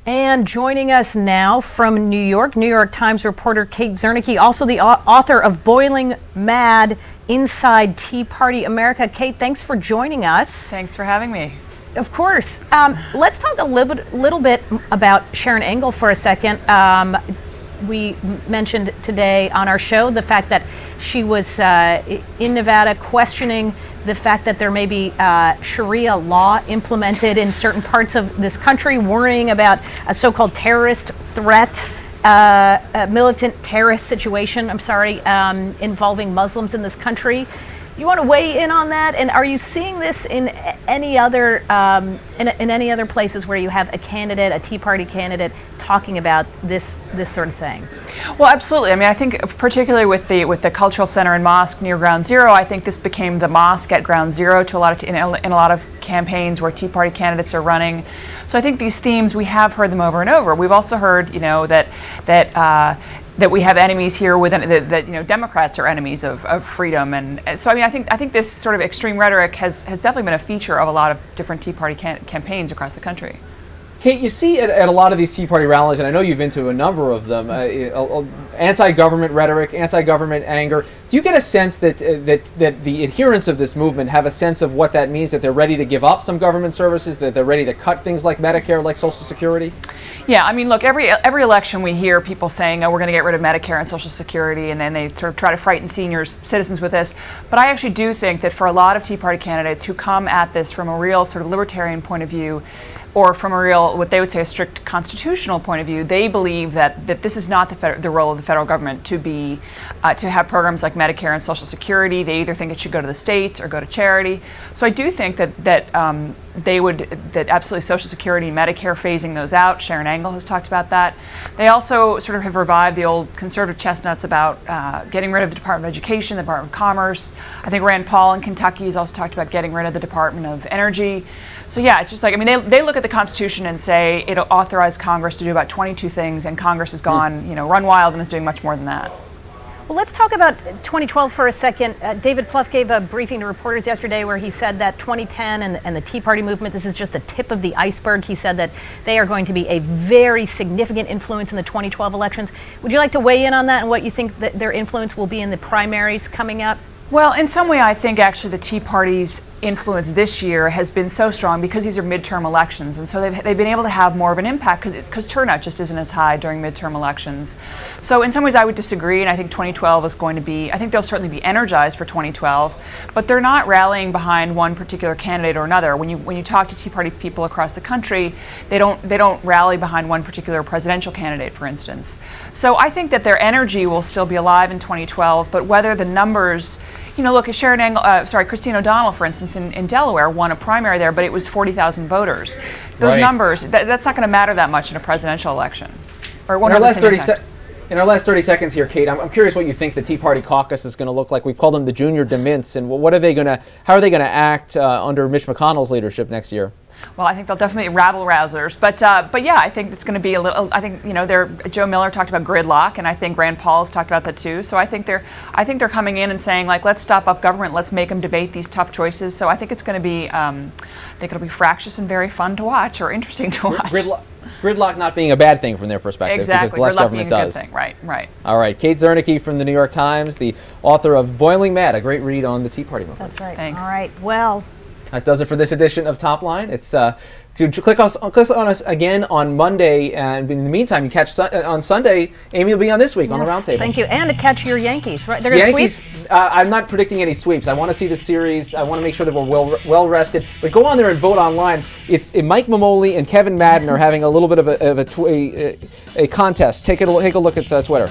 And joining us now from New York Times reporter Kate Zernike, also the author of Boiling Mad, Inside Tea Party America. Kate, thanks for joining us. Thanks for having me. Of course. Let's talk a little bit about Sharon Engel for a second. We mentioned today on our show the fact that she was in Nevada questioning the fact that there may be Sharia law implemented in certain parts of this country, worrying about a so-called terrorist threat, a militant terrorist situation, involving Muslims in this country. You want to weigh in on that? And are you seeing this in any other in any other places where you have a Tea Party candidate, talking about this sort of thing? Well, absolutely. I mean, I think particularly with the cultural center and mosque near Ground Zero, I think this became the mosque at Ground Zero to in a lot of campaigns where Tea Party candidates are running. So I think these themes, we have heard them over and over. We've also heard, that we have enemies here that Democrats are enemies of freedom, and so I think this sort of extreme rhetoric has definitely been a feature of a lot of different Tea Party campaigns across the country. Kate, you see at a lot of these Tea Party rallies, and I know you've been to a number of them, anti-government rhetoric, anti-government anger. Do you get a sense that the adherents of this movement have a sense of what that means, that they're ready to give up some government services, that they're ready to cut things like Medicare, like Social Security? Yeah, I mean, look, every election we hear people saying, oh, we're going to get rid of Medicare and Social Security, and then they sort of try to frighten citizens with this. But I actually do think that for a lot of Tea Party candidates who come at this from a real sort of libertarian point of view, or from a real, what they would say, a strict constitutional point of view, they believe that this is not the role of the federal government to have programs like Medicare and Social Security. They either think it should go to the states or go to charity. So I do think that absolutely Social Security and Medicare, phasing those out. Sharon Engel has talked about that. They also sort of have revived the old conservative chestnuts about getting rid of the Department of Education, the Department of Commerce. I think Rand Paul in Kentucky has also talked about getting rid of the Department of Energy. So yeah, it's just like, I mean, they look at the Constitution and say it'll authorize Congress to do about 22 things, and Congress has gone, run wild and is doing much more than that. Well, let's talk about 2012 for a second. David Plouffe gave a briefing to reporters yesterday where he said that 2010 and the Tea Party movement, this is just the tip of the iceberg. He said that they are going to be a very significant influence in the 2012 elections. Would you like to weigh in on that and what you think that their influence will be in the primaries coming up? Well, in some way, I think actually the Tea Party's influence this year has been so strong because these are midterm elections, and so they've been able to have more of an impact because turnout just isn't as high during midterm elections. So in some ways, I would disagree, and I think 2012 is going to be, I think they'll certainly be energized for 2012, but they're not rallying behind one particular candidate or another. When you talk to Tea Party people across the country, they don't rally behind one particular presidential candidate, for instance. So I think that their energy will still be alive in 2012, but whether the numbers, look at Christine O'Donnell, for instance, in Delaware, won a primary there, but it was 40,000 voters. Those numbers, that's not going to matter that much in a presidential election. Or in our last 30 seconds here, Kate, I'm curious what you think the Tea Party caucus is going to look like. We've called them the Junior DeMints, and how are they going to act under Mitch McConnell's leadership next year? Well, I think they'll definitely rabble rousers, but yeah, I think it's going to be a little. I think Joe Miller talked about gridlock, and I think Rand Paul's talked about that too. So I think they're coming in and saying, like, let's stop up government, let's make them debate these tough choices. So I think it's going to be, I think it'll be fractious and very fun to watch, or interesting to watch. Gridlock not being a bad thing from their perspective, exactly. Because less Gridlock government being a does. Good thing. Right. All right, Kate Zernike from the New York Times, the author of Boiling Mad, a great read on the Tea Party movement. That's right. Thanks. All right. Well, that does it for this edition of Top Line. It's click on us again on Monday, and in the meantime, you catch on Sunday. Amy will be on this week on the Roundtable. Thank you, and to catch your Yankees. Right, they're going to sweep. I'm not predicting any sweeps. I want to see the series. I want to make sure that we're well rested. But go on there and vote online. It's Mike Mamoli and Kevin Madden are having a little bit of a contest. Take a look at Twitter.